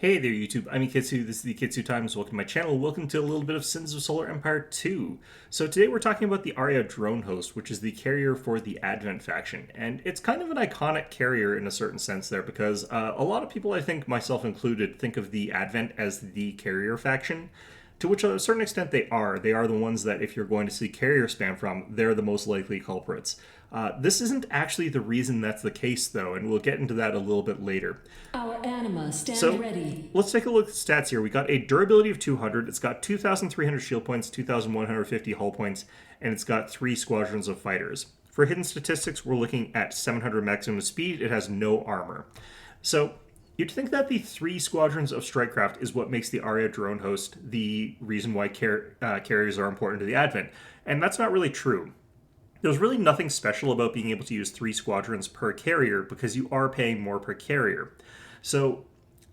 Hey there, YouTube. I'm Ikitsu. This is the Ikitsu Times. Welcome to my channel. Welcome to a little bit of Sins of Solar Empire 2. So today we're talking about the Aeria drone host, which is the carrier for the Advent faction. And it's kind of an iconic carrier in a certain sense there, because a lot of people, I think, myself included, think of the Advent as the carrier faction. To which a certain extent they are. They are the ones that, if you're going to see carrier spam from, they're the most likely culprits. This isn't actually the reason that's the case, though, and we'll get into that a little bit later. Our anima stand So ready. let's take a look at the stats here. We got a durability of 200. It's got 2,300 shield points, 2,150 hull points, and it's got 3 squadrons of fighters. For hidden statistics, we're looking at 700 maximum speed. It has no armor. So you'd think that the 3 squadrons of Strikecraft is what makes the Aeria drone host the reason why carriers are important to the Advent. And that's not really true. There's really nothing special about being able to use 3 squadrons per carrier because you are paying more per carrier. So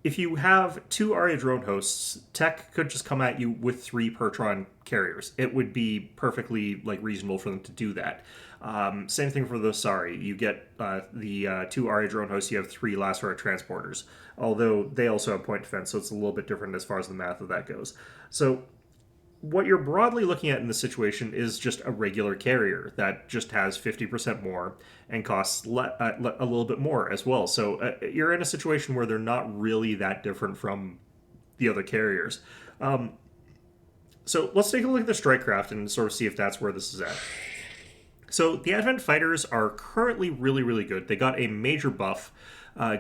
if you have 2 Aeria drone hosts, tech could just come at you with 3 Pertron carriers. It would be perfectly reasonable for them to do that. Same thing for the Visari. You get the 2 Aeria drone hosts, you have 3 Lacerate transporters. Although they also have point defense, so it's a little bit different as far as the math of that goes. So what you're broadly looking at in this situation is just a regular carrier that just has 50% more and costs a little bit more as well. So you're in a situation where they're not really that different from the other carriers. So let's take a look at the Strikecraft and sort of see if that's where this is at. So the Advent fighters are currently really, really good. They got a major buff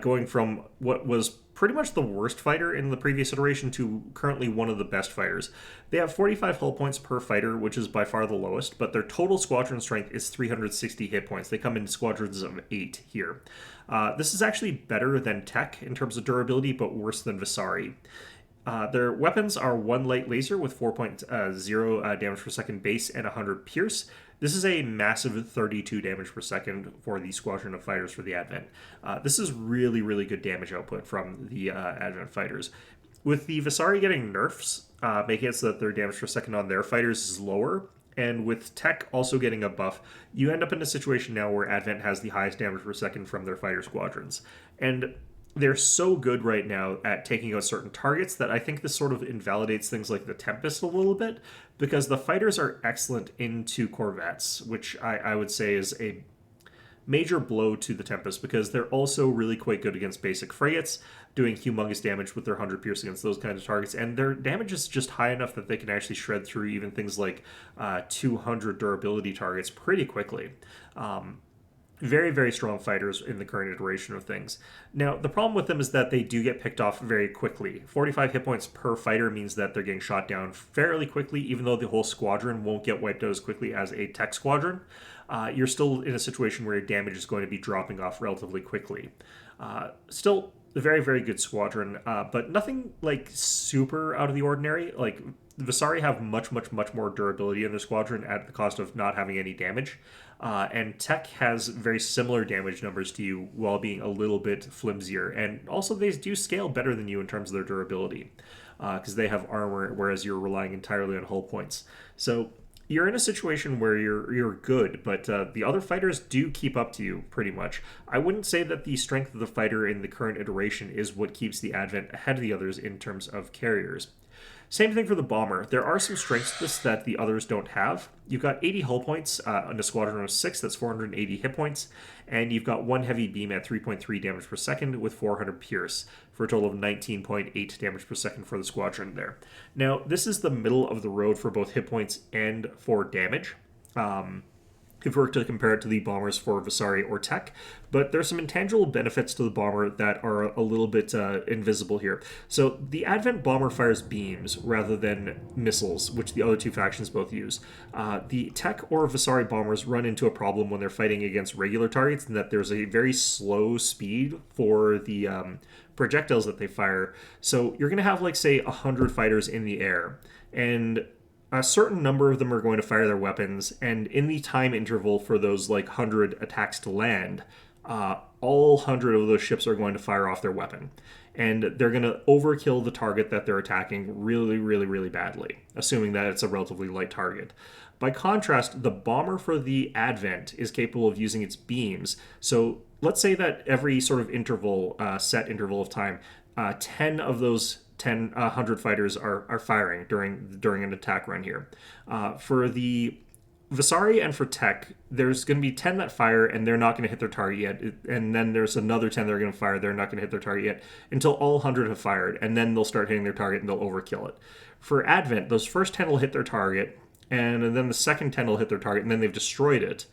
going from what was pretty much the worst fighter in the previous iteration to currently one of the best fighters. They have 45 hull points per fighter, which is by far the lowest, but their total squadron strength is 360 hit points. They come in squadrons of 8 here. This is actually better than Tech in terms of durability, but worse than Visari. Their weapons are 1 light laser with 4.0 damage per second base and 100 pierce. This is a massive 32 damage per second for the squadron of fighters for the Advent. This is really, really good damage output from the Advent fighters. With the Visari getting nerfs, making it so that their damage per second on their fighters is lower, and with Tech also getting a buff, you end up in a situation now where Advent has the highest damage per second from their fighter squadrons. And they're so good right now at taking out certain targets that I think this sort of invalidates things like the Tempest a little bit, because the fighters are excellent into corvettes, which I would say is a major blow to the Tempest, because they're also really quite good against basic frigates, doing humongous damage with their 100 pierce against those kinds of targets, and their damage is just high enough that they can actually shred through even things like 200 durability targets pretty quickly. Very, very strong fighters in the current iteration of things. Now, the problem with them is that they do get picked off very quickly. 45 hit points per fighter means that they're getting shot down fairly quickly, even though the whole squadron won't get wiped out as quickly as a tech squadron. You're still in a situation where your damage is going to be dropping off relatively quickly. Still a very, very good squadron, but nothing super out of the ordinary. The Visari have much, much, much more durability in their squadron at the cost of not having any damage. And Tech has very similar damage numbers to you while being a little bit flimsier. And also they do scale better than you in terms of their durability, because they have armor, whereas you're relying entirely on hull points. So you're in a situation where you're good, but the other fighters do keep up to you pretty much. I wouldn't say that the strength of the fighter in the current iteration is what keeps the Advent ahead of the others in terms of carriers. Same thing for the Bomber. There are some strengths to this that the others don't have. You've got 80 hull points on a squadron of 6, that's 480 hit points, and you've got 1 heavy beam at 3.3 damage per second with 400 pierce, for a total of 19.8 damage per second for the squadron there. Now, this is the middle of the road for both hit points and for damage. If we were to compare it to the bombers for Visari or Tech, but there's some intangible benefits to the bomber that are a little bit invisible here. So the Advent bomber fires beams rather than missiles, which the other 2 factions both use. The Tech or Visari bombers run into a problem when they're fighting against regular targets, in that there's a very slow speed for the projectiles that they fire. So you're going to have, say, 100 fighters in the air, and a certain number of them are going to fire their weapons, and in the time interval for those 100 attacks to land, all 100 of those ships are going to fire off their weapon. And they're going to overkill the target that they're attacking really, really, really badly, assuming that it's a relatively light target. By contrast, the bomber for the Advent is capable of using its beams. So let's say that every sort of interval, set interval of time, 10 of those 100 fighters are firing during an attack run here. For the Visari and for Tech, there's going to be 10 that fire and they're not going to hit their target yet. And then there's another 10 that are going to fire. They're not going to hit their target yet until all 100 have fired. And then they'll start hitting their target and they'll overkill it. For Advent, those first 10 will hit their target. And then the second 10 will hit their target and then they've destroyed it.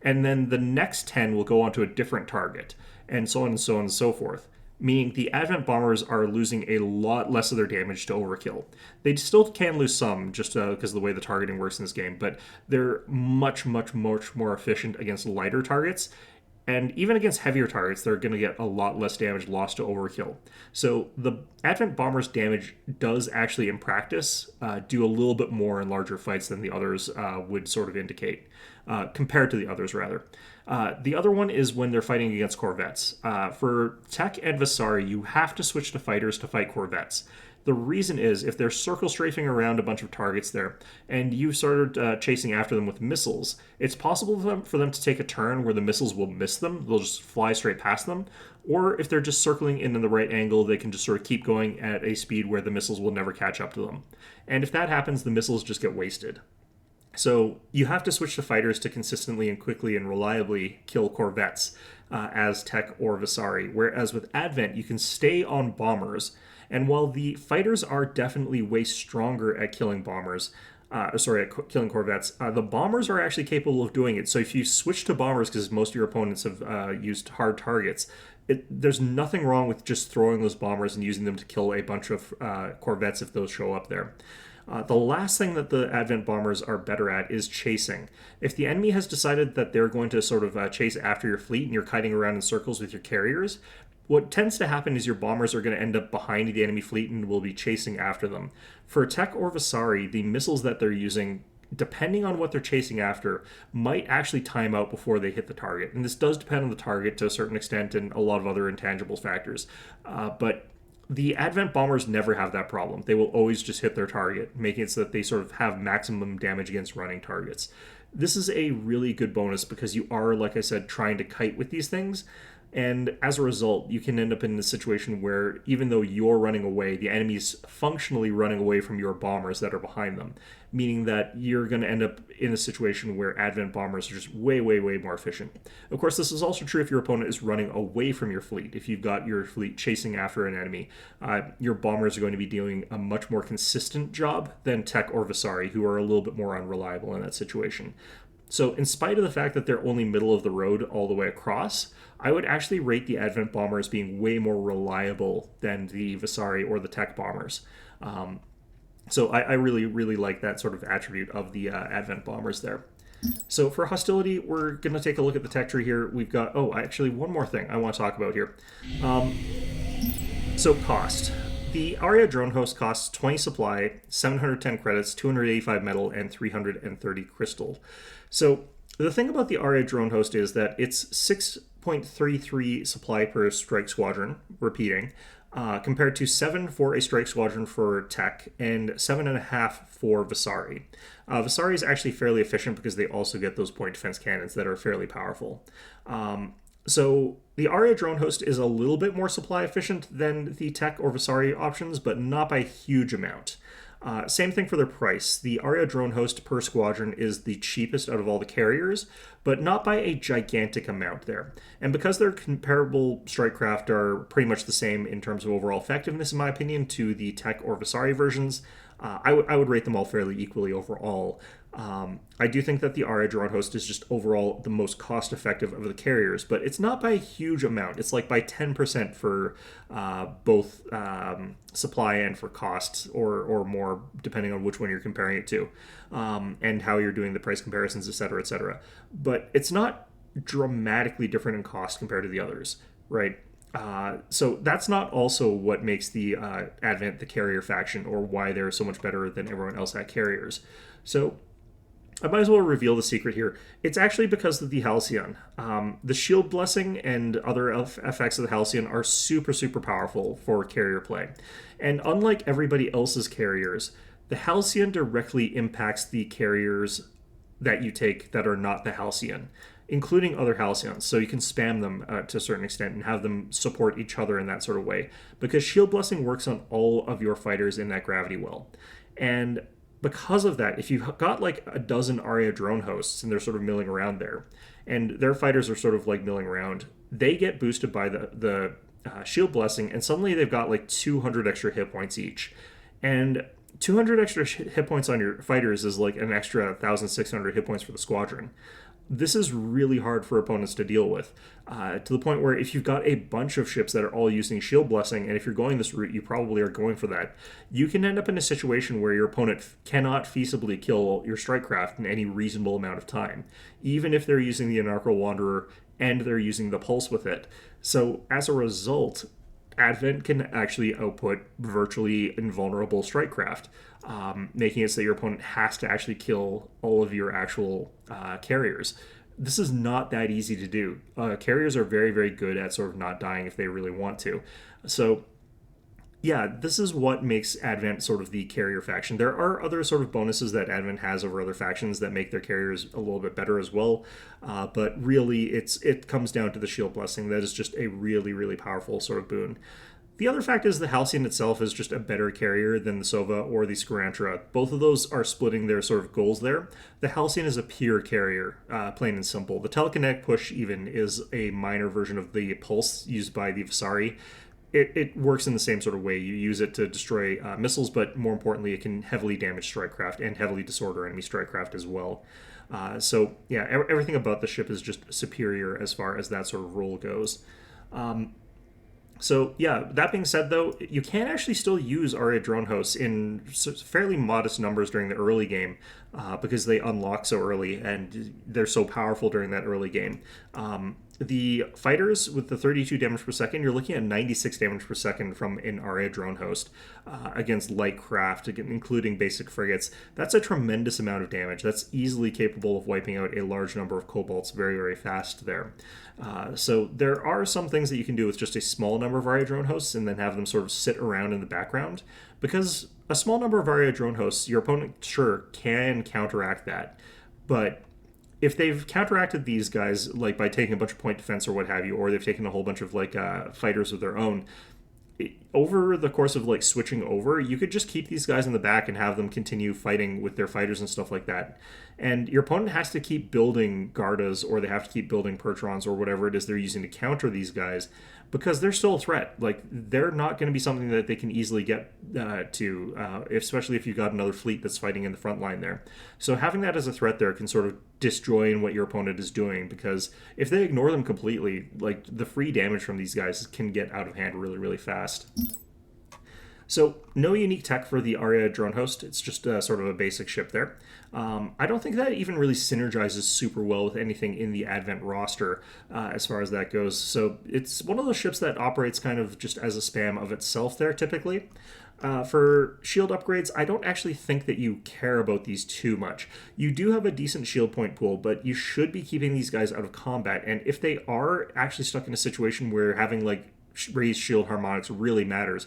And then the next 10 will go onto a different target. And so on and so on and so forth. Meaning the Advent bombers are losing a lot less of their damage to overkill. They still can lose some just because of the way the targeting works in this game, but they're much, much, much more efficient against lighter targets. And even against heavier targets, they're going to get a lot less damage lost to overkill. So the Advent bombers' damage does actually, in practice, do a little bit more in larger fights than the others would sort of indicate, compared to the others, rather. The other one is when they're fighting against Corvettes. For Tech and Visari, you have to switch to fighters to fight Corvettes. The reason is if they're circle strafing around a bunch of targets there and you started chasing after them with missiles, it's possible for them to take a turn where the missiles will miss them. They'll just fly straight past them. Or if they're just circling in the right angle, they can just sort of keep going at a speed where the missiles will never catch up to them. And if that happens, the missiles just get wasted. So you have to switch to fighters to consistently and quickly and reliably kill Corvettes as Tech or Visari. Whereas with Advent, you can stay on bombers. And while the fighters are definitely way stronger at killing bombers, killing Corvettes, the bombers are actually capable of doing it. So if you switch to bombers, because most of your opponents have used hard targets, there's nothing wrong with just throwing those bombers and using them to kill a bunch of Corvettes if those show up there. The last thing that the Advent bombers are better at is chasing. If the enemy has decided that they're going to sort of chase after your fleet and you're kiting around in circles with your carriers, what tends to happen is your bombers are going to end up behind the enemy fleet and will be chasing after them. For Tech or Visari, the missiles that they're using, depending on what they're chasing after, might actually time out before they hit the target. And this does depend on the target to a certain extent and a lot of other intangible factors. But the Advent bombers never have that problem. They will always just hit their target, making it so that they sort of have maximum damage against running targets. This is a really good bonus because you are, like I said, trying to kite with these things. And as a result, you can end up in a situation where even though you're running away, the enemy's functionally running away from your bombers that are behind them, meaning that you're going to end up in a situation where Advent bombers are just way, way, way more efficient. Of course, this is also true if your opponent is running away from your fleet. If you've got your fleet chasing after an enemy, your bombers are going to be doing a much more consistent job than Tech or Visari, who are a little bit more unreliable in that situation. So in spite of the fact that they're only middle of the road all the way across, I would actually rate the Advent bomber as being way more reliable than the Visari or the Tech bombers. So I really, really like that sort of attribute of the Advent bombers there. So for hostility, we're going to take a look at the tech tree here. We've got, actually one more thing I want to talk about here. So cost. The Aeria drone host costs 20 supply, 710 credits, 285 metal, and 330 crystal. So the thing about the Aeria drone host is that it's 6.33 supply per strike squadron, repeating, compared to 7 for a strike squadron for Tech and 7.5 for Visari. Visari is actually fairly efficient because they also get those point defense cannons that are fairly powerful. So the Aeria drone host is a little bit more supply efficient than the Tech or Visari options, but not by a huge amount. Same thing for their price. The Aeria drone host per squadron is the cheapest out of all the carriers, but not by a gigantic amount there. And because their comparable strike craft are pretty much the same in terms of overall effectiveness, in my opinion, to the Tech or Visari versions, I would rate them all fairly equally overall. I do think that the Aeria drone host is just overall the most cost-effective of the carriers, but it's not by a huge amount. It's like by 10% for both supply and for cost, or more, depending on which one you're comparing it to, and how you're doing the price comparisons, etc., etc. But it's not dramatically different in cost compared to the others, right? So that's not also what makes the Advent the carrier faction, or why they're so much better than everyone else at carriers. So I might as well reveal the secret here. It's actually because of the Halcyon. The Shield Blessing and other effects of the Halcyon are super, super powerful for carrier play. And unlike everybody else's carriers, the Halcyon directly impacts the carriers that you take that are not the Halcyon. including other Halcyons. So you can spam them to a certain extent and have them support each other in that sort of way. Because Shield Blessing works on all of your fighters in that gravity well. And because of that, if you've got like a dozen Aeria drone hosts and they're sort of milling around there, and their fighters are sort of like milling around, they get boosted by the Shield Blessing, and suddenly they've got like 200 extra hit points each. And 200 extra hit points on your fighters is like an extra 1,600 hit points for the squadron. This is really hard for opponents to deal with, to the point where if you've got a bunch of ships that are all using Shield Blessing, and if you're going this route, you probably are going for that, you can end up in a situation where your opponent cannot feasibly kill your strike craft in any reasonable amount of time, even if they're using the Anarchal Wanderer and they're using the Pulse with it. So as a result, Advent can actually output virtually invulnerable strike craft, making it so that your opponent has to actually kill all of your actual carriers. This is not that easy to do. Carriers are very, very good at sort of not dying if they really want to. So yeah, this is what makes Advent sort of the carrier faction. There are other sort of bonuses that Advent has over other factions that make their carriers a little bit better as well. But really, it comes down to the Shield Blessing. That is just a really, really powerful sort of boon. The other fact is the Halcyon itself is just a better carrier than the Sova or the Scarantra. Both of those are splitting their sort of goals there. The Halcyon is a pure carrier, plain and simple. The Telekinetic Push even is a minor version of the Pulse used by the Visari. It works in the same sort of way. You use it to destroy missiles, but more importantly, it can heavily damage strike craft and heavily disorder enemy strike craft as well. So yeah, everything about the ship is just superior as far as that sort of role goes. So yeah, that being said though, you can actually still use Aeria drone hosts in fairly modest numbers during the early game because they unlock so early and they're so powerful during that early game. The fighters with the 32 damage per second, you're looking at 96 damage per second from an Aeria drone host against light craft, including basic frigates. That's a tremendous amount of damage. That's easily capable of wiping out a large number of kobolds very, very fast there. So there are some things that you can do with just a small number of Aeria drone hosts and then have them sort of sit around in the background. Because a small number of Aeria drone hosts, your opponent sure can counteract that. But if they've counteracted these guys, like by taking a bunch of point defense or what have you, or they've taken a whole bunch of like fighters of their own, over the course of like switching over, you could just keep these guys in the back and have them continue fighting with their fighters and stuff like that. And your opponent has to keep building Gardas, or they have to keep building Percherons, or whatever it is they're using to counter these guys, because they're still a threat. Like, they're not going to be something that they can easily get especially if you've got another fleet that's fighting in the front line there. So having that as a threat there can sort of disjoin what your opponent is doing, because if they ignore them completely, like, the free damage from these guys can get out of hand really, really fast. So no unique tech for the Aeria drone host. It's just sort of a basic ship there. I don't think that even really synergizes super well with anything in the Advent roster as far as that goes. So it's one of those ships that operates kind of just as a spam of itself there typically. For shield upgrades, I don't actually think that you care about these too much. You do have a decent shield point pool, but you should be keeping these guys out of combat. And if they are actually stuck in a situation where having like raised shield harmonics really matters,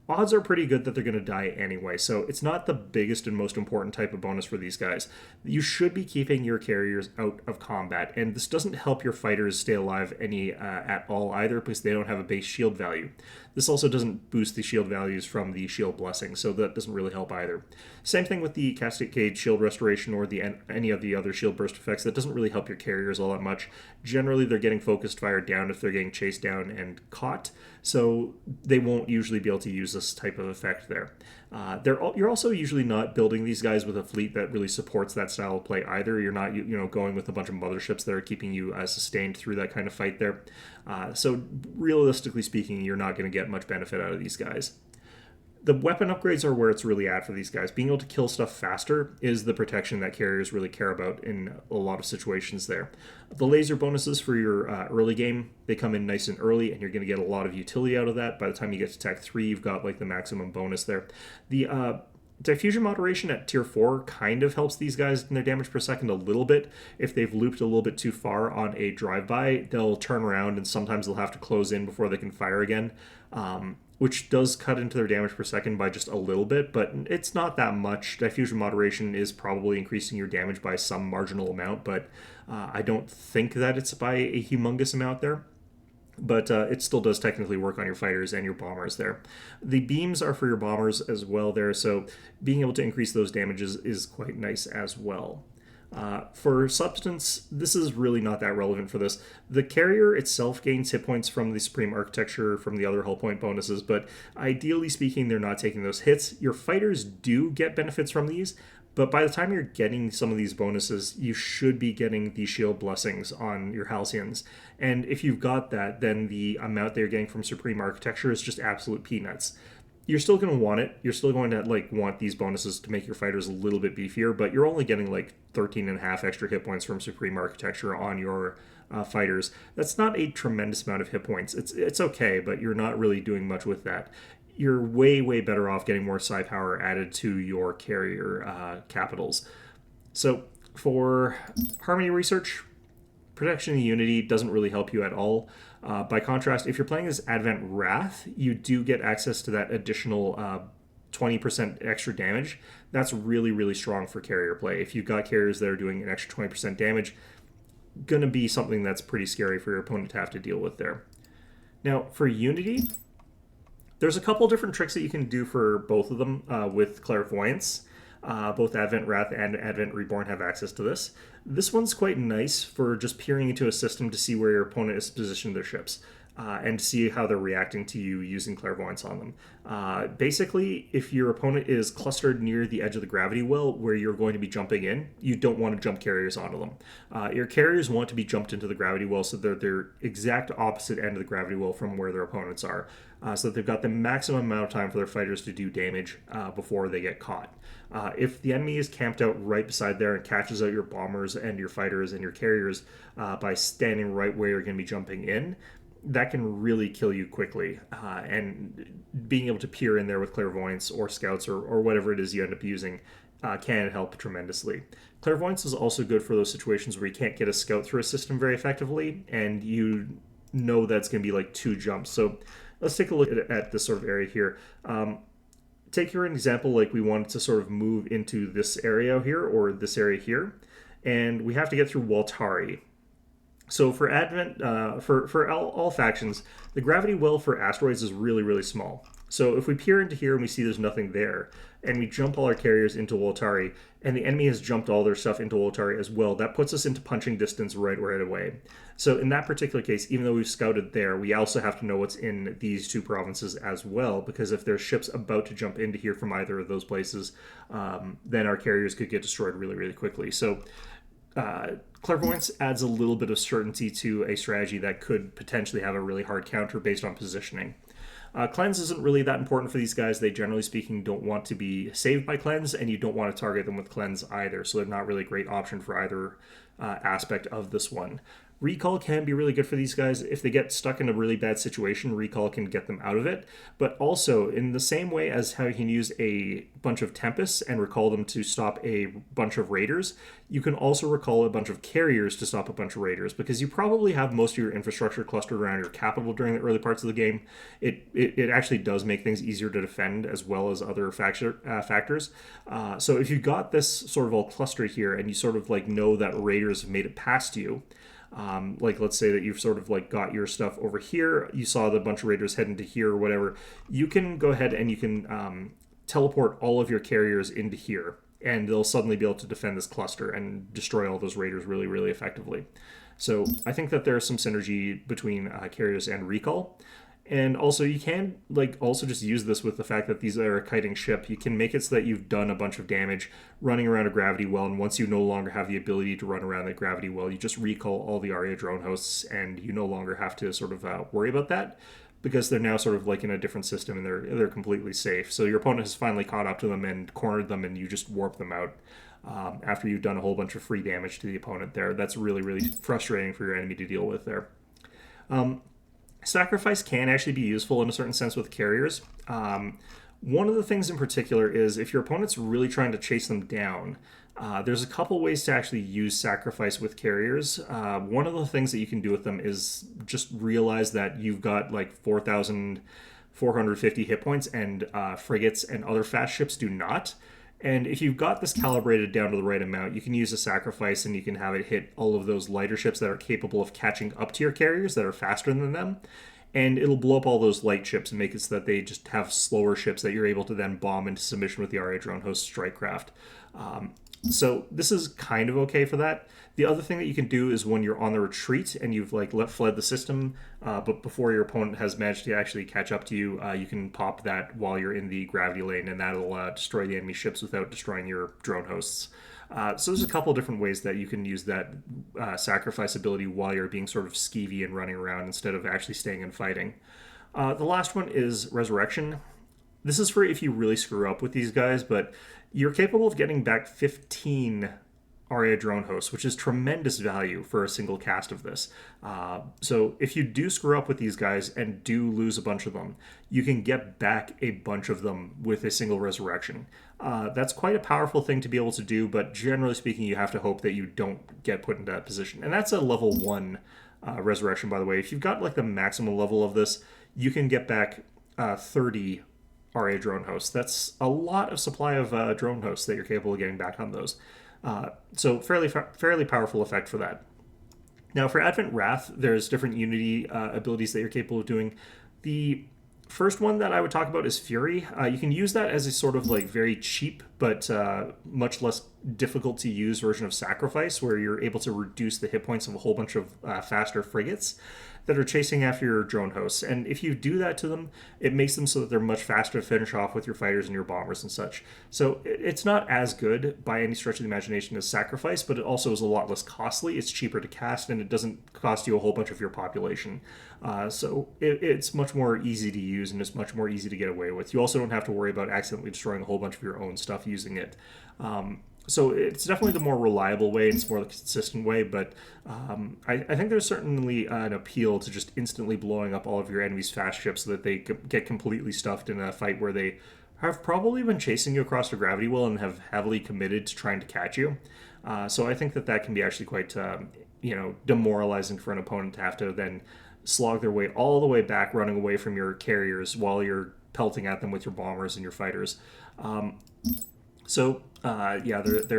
odds are pretty good that they're going to die anyway, so it's not the biggest and most important type of bonus for these guys. You should be keeping your carriers out of combat, and this doesn't help your fighters stay alive any at all either, because they don't have a base shield value. This also doesn't boost the shield values from the shield blessing, so that doesn't really help either. Same thing with the Cascade Shield Restoration or any of the other shield burst effects. That doesn't really help your carriers all that much. Generally, they're getting focused fire down if they're getting chased down and caught, so they won't usually be able to use this type of effect there. You're also usually not building these guys with a fleet that really supports that style of play either. You're not going with a bunch of motherships that are keeping you sustained through that kind of fight there. So realistically speaking, you're not going to get much benefit out of these guys. The weapon upgrades are where it's really at for these guys. Being able to kill stuff faster is the protection that carriers really care about in a lot of situations there. The laser bonuses for your early game, they come in nice and early, and you're going to get a lot of utility out of that. By the time you get to Tech 3, you've got like the maximum bonus there. The diffusion moderation at tier 4 kind of helps these guys in their damage per second a little bit. If they've looped a little bit too far on a drive-by, they'll turn around and sometimes they'll have to close in before they can fire again. which does cut into their damage per second by just a little bit, but it's not that much. Diffusion Moderation is probably increasing your damage by some marginal amount, but I don't think that it's by a humongous amount there. But it still does technically work on your fighters and your bombers there. The beams are for your bombers as well there, so being able to increase those damages is quite nice as well. For substance, this is really not that relevant for this. The carrier itself gains hit points from the Supreme Architecture, from the other hull point bonuses, but ideally speaking, they're not taking those hits. Your fighters do get benefits from these, but by the time you're getting some of these bonuses, you should be getting the shield blessings on your Halcyons. And if you've got that, then the amount they're getting from Supreme Architecture is just absolute peanuts. You're still going to want it. You're still going to want these bonuses to make your fighters a little bit beefier, but you're only getting 13 and a half extra hit points from Supreme Architecture on your fighters. That's not a tremendous amount of hit points. It's okay, but you're not really doing much with that. You're way better off getting more psi power added to your carrier capitals. So for Harmony Research, Protection and Unity doesn't really help you at all. By contrast, if you're playing as Advent Wrath, you do get access to that additional 20% extra damage. That's really strong for carrier play. If you've got carriers that are doing an extra 20% damage, gonna be something that's pretty scary for your opponent to have to deal with there. Now, for Unity, there's a couple different tricks that you can do for both of them with Clairvoyance. Both Advent Wrath and Advent Reborn have access to this. This one's quite nice for just peering into a system to see where your opponent has positioned their ships and to see how they're reacting to you using Clairvoyance on them. Basically, if your opponent is clustered near the edge of the gravity well where you're going to be jumping in, you don't want to jump carriers onto them. Your carriers want to be jumped into the gravity well so they're exact opposite end of the gravity well from where their opponents are, so that they've got the maximum amount of time for their fighters to do damage before they get caught. If the enemy is camped out right beside there and catches out your bombers and your fighters and your carriers by standing right where you're going to be jumping in, that can really kill you quickly. And being able to peer in there with Clairvoyance or Scouts or whatever it is you end up using can help tremendously. Clairvoyance is also good for those situations where you can't get a Scout through a system very effectively and you know that's going to be 2 jumps. So let's take a look at this sort of area here. Take here an example, we wanted to sort of move into this area here or this area here, and we have to get through Waltari. So for Advent, for all factions, the gravity well for asteroids is really small. So if we peer into here and we see there's nothing there, and we jump all our carriers into Waltari, and the enemy has jumped all their stuff into Waltari as well, that puts us into punching distance right away. So in that particular case, even though we've scouted there, we also have to know what's in these 2 provinces as well, because if there's ships about to jump into here from either of those places, then our carriers could get destroyed really quickly. So Clairvoyance adds a little bit of certainty to a strategy that could potentially have a really hard counter based on positioning. Cleanse isn't really that important for these guys. They, generally speaking, don't want to be saved by Cleanse, and you don't want to target them with Cleanse either, so they're not really a great option for either aspect of this one. Recall can be really good for these guys. If they get stuck in a really bad situation, Recall can get them out of it. But also, in the same way as how you can use a bunch of Tempests and recall them to stop a bunch of Raiders, you can also recall a bunch of Carriers to stop a bunch of Raiders, because you probably have most of your infrastructure clustered around your capital during the early parts of the game. It actually does make things easier to defend as well as other factors. So if you got this sort of all clustered here and you sort of know that Raiders have made it past you, let's say that you've sort of got your stuff over here, you saw the bunch of Raiders heading to here or whatever, you can go ahead and you can teleport all of your carriers into here, and they'll suddenly be able to defend this cluster and destroy all those Raiders really effectively. So I think that there's some synergy between carriers and recall. And also you can also just use this with the fact that these are a kiting ship. You can make it so that you've done a bunch of damage running around a gravity well, and once you no longer have the ability to run around that gravity well, you just recall all the Aeria drone hosts, and you no longer have to sort of worry about that, because they're now sort of in a different system and they're completely safe. So your opponent has finally caught up to them and cornered them, and you just warp them out after you've done a whole bunch of free damage to the opponent there. That's really frustrating for your enemy to deal with there. Sacrifice can actually be useful in a certain sense with carriers. One of the things in particular is if your opponent's really trying to chase them down, there's a couple ways to actually use Sacrifice with carriers. One of the things that you can do with them is just realize that you've got 4,000 450 hit points, and frigates and other fast ships do not. And if you've got this calibrated down to the right amount, you can use a sacrifice and you can have it hit all of those lighter ships that are capable of catching up to your carriers that are faster than them. And it'll blow up all those light ships and make it so that they just have slower ships that you're able to then bomb into submission with the Aeria drone host strike craft. So this is kind of okay for that. The other thing that you can do is when you're on the retreat and you've fled the system, but before your opponent has managed to actually catch up to you, you can pop that while you're in the gravity lane, and that'll destroy the enemy ships without destroying your drone hosts. So there's a couple different ways that you can use that sacrifice ability while you're being sort of skeevy and running around instead of actually staying and fighting. The last one is Resurrection. This is for if you really screw up with these guys, but you're capable of getting back 15 Aeria drone hosts, which is tremendous value for a single cast of this. So if you do screw up with these guys and do lose a bunch of them, you can get back a bunch of them with a single resurrection. That's quite a powerful thing to be able to do, but generally speaking, you have to hope that you don't get put into that position. And that's a level 1 resurrection, by the way. If you've got the maximum level of this, you can get back 30 Aeria drone hosts. That's a lot of supply of drone hosts that you're capable of getting back on those. So fairly powerful effect for that. Now for Advent Wrath, there's different Unity abilities that you're capable of doing. The first one that I would talk about is Fury. You can use that as a sort of very cheap but much less difficult to use version of Sacrifice, where you're able to reduce the hit points of a whole bunch of faster frigates that are chasing after your drone hosts. And if you do that to them, it makes them so that they're much faster to finish off with your fighters and your bombers and such. So it's not as good by any stretch of the imagination as Sacrifice, but it also is a lot less costly. It's cheaper to cast, and it doesn't cost you a whole bunch of your population. So it's much more easy to use, and it's much more easy to get away with. You also don't have to worry about accidentally destroying a whole bunch of your own stuff using it. So it's definitely the more reliable way, and it's more the consistent way, but I think there's certainly an appeal to just instantly blowing up all of your enemies' fast ships so that they get completely stuffed in a fight where they have probably been chasing you across the gravity well and have heavily committed to trying to catch you. So I think that can be actually quite demoralizing for an opponent to have to then slog their way all the way back, running away from your carriers while you're pelting at them with your bombers and your fighters. There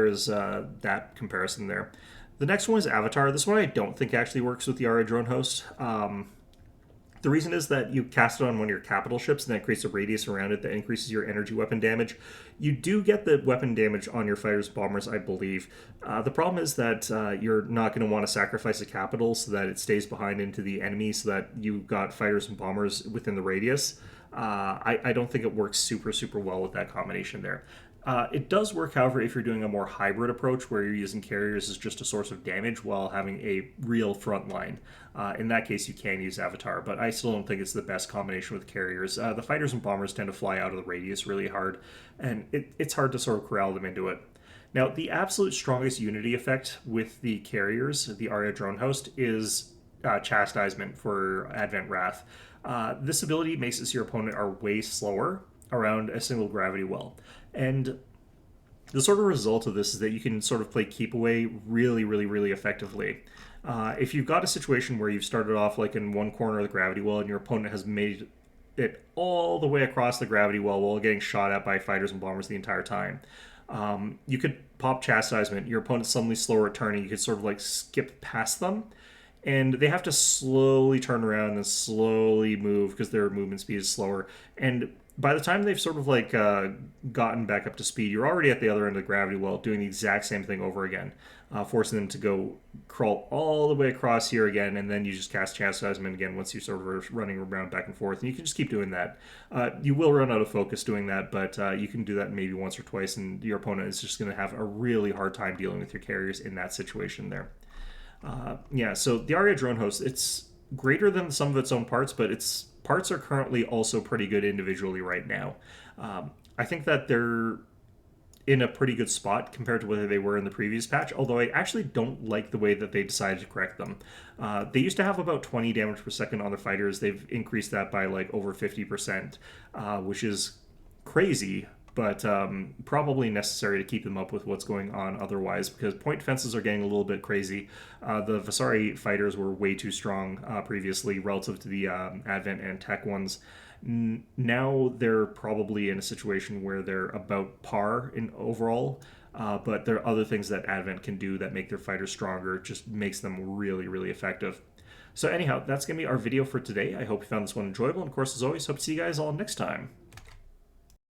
is that comparison there. The next one is Avatar. This one I don't think actually works with the Aeria drone host. The reason is that you cast it on one of your capital ships, and that creates a radius around it that increases your energy weapon damage. You do get the weapon damage on your fighters bombers, I believe. The problem is that you're not going to want to sacrifice a capital so that it stays behind into the enemy so that you've got fighters and bombers within the radius. I don't think it works super, super well with that combination there. It does work, however, if you're doing a more hybrid approach where you're using carriers as just a source of damage while having a real front line. In that case, you can use Avatar, but I still don't think it's the best combination with carriers. The fighters and bombers tend to fly out of the radius really hard, and it's hard to sort of corral them into it. Now, the absolute strongest unity effect with the carriers, the Aeria drone host, is Chastisement for Advent Wrath. This ability makes it so your opponent are way slower around a single gravity well. And the sort of result of this is that you can sort of play keep away really, really, really effectively. If you've got a situation where you've started off in one corner of the gravity well and your opponent has made it all the way across the gravity well while getting shot at by fighters and bombers the entire time, you could pop Chastisement. Your opponent's suddenly slower at turning. You could sort of skip past them, and they have to slowly turn around and slowly move because their movement speed is slower. And by the time they've sort of gotten back up to speed, you're already at the other end of the gravity well doing the exact same thing over again, forcing them to go crawl all the way across here again, and then you just cast Chastisement again once you sort of are running around back and forth, and you can just keep doing that. You will run out of focus doing that, but you can do that maybe once or twice, and your opponent is just going to have a really hard time dealing with your carriers in that situation there. So the Aeria drone host, it's greater than some of its own parts, but its parts are currently also pretty good individually right now. I think that they're in a pretty good spot compared to where they were in the previous patch, although I actually don't like the way that they decided to correct them. They used to have about 20 damage per second on their fighters. They've increased that by over 50%, which is crazy, but probably necessary to keep them up with what's going on otherwise, because point defenses are getting a little bit crazy. The Vasari fighters were way too strong previously relative to the Advent and Tech ones. Now they're probably in a situation where they're about par in overall, but there are other things that Advent can do that make their fighters stronger. It just makes them really, really effective. So anyhow, that's going to be our video for today. I hope you found this one enjoyable. And of course, as always, hope to see you guys all next time.